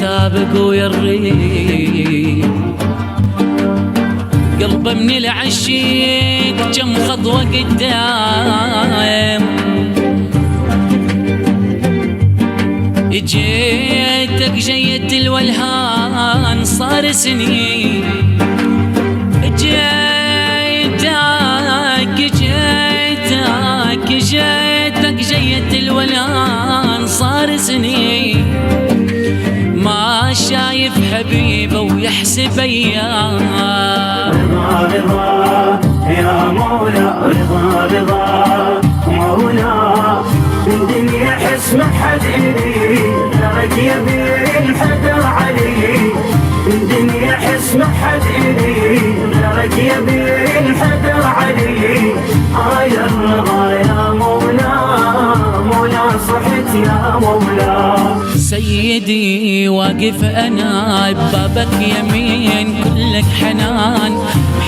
يسابق ويريد قلبه من العشيق كم خطوة قدام. جيتك جيت الولهان صار سنين، جيتك جيت الولهان صار سنين، ما شايف حبيبه ويحسب ايام. رضا رضا يا مولا، رضا رضا مولا، بالدنيا حس ما حد يريد لك يبي الحدر علي، بالدنيا حس ما حد يريد لك يبي الحدر علي. يا الرضا يا مولا، مولا صحت يا مولا. سيدي واقف انا ببابك يمين كلك حنان،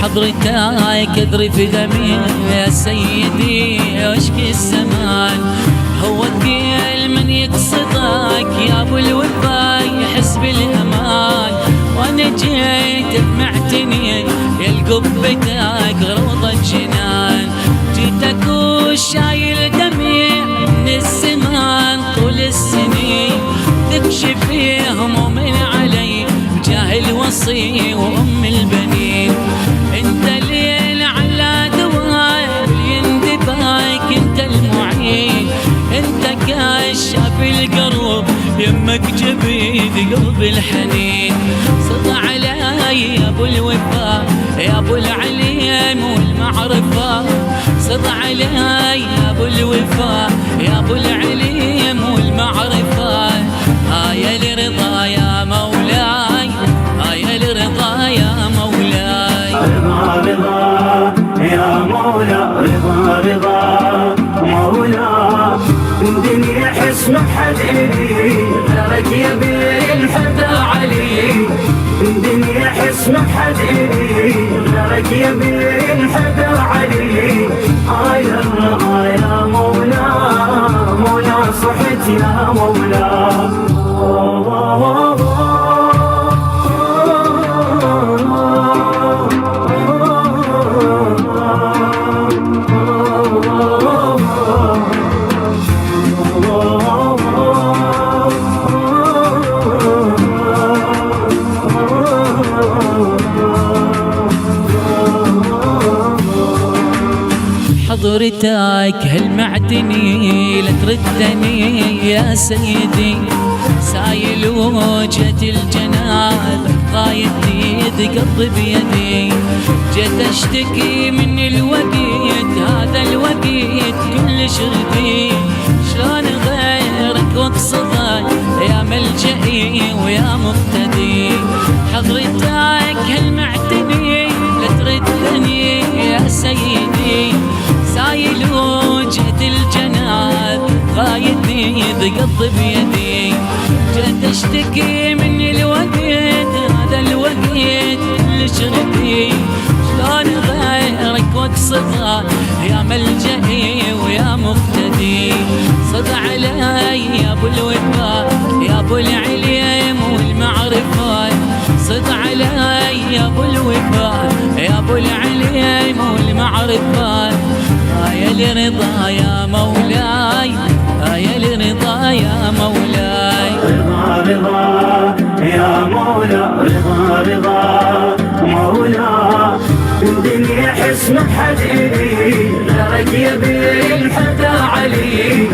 حضرتك اذرف دمي يا سيدي واشكي الزمان. هو كل من يقصدك يا ابو الوفا يحس بالامان، وانا جيت معتني يا القبتك روضة جنان. جيتك وشايل دمي من الزمان طول السنين، تكشف هموم علي بجاه الوصي وام البنين. انت ليل على دواي يندبك انت المعين، انت كشاف القلب يمك جبيد قلب الحنين. صد علي يا ابو الوفا يا ابو العليم والمعرفه، صد علي يا ابو الوفا يا ابو العليم والمعرفه. يا لرضا يا مولاي، يا لرضا يا مولاي. رضا رضا يا مولا، رضا رضا مولا، الدنيا حس ما حد يريد لك يبي الحدر علي، الدنيا حس ما حد يريد لك يبي الحدر علي. يا الرضا يا مولا، مولا صحت يا مولا. حضرتك هالمعدني لا تردني يا سيدي، سايل وجهة الجناب قايد قلبي بيدي. جيت اشتكي من الوقت هذا الوقت كل شردي، شلون غيرك واقصدك يا ملجئي ويا مقتدي. حضرتك هالمعدني لا تردني يا سيدي، سايل وجهة الجناب قايدني قلبي بيدي. جيت اشتكي من الوقت هذا الوقت كل شردي، شلون غيرك واقصدك يا ملجئي ويا مقتدي. صد علي يا ابو الوفا يا ابو العليم والمعرفه، صد علي يا ابو الوفا يا ابو العليم والمعرفه. يا لرضا يا مولاي، يا لرضا يا مولاي. رضا رضا يا مولا، رضا رضا مولا، الدنيا حس ما حد يريد لك يبي الحدر علي،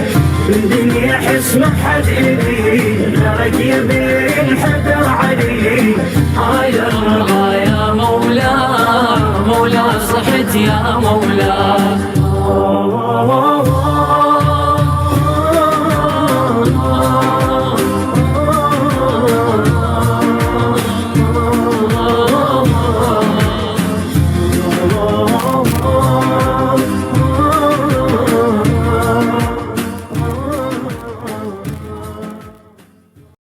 الدنيا حس ما حد يريد لك يبي الحدر علي. يا الرضا يا مولا، مولا صحت يا مولا.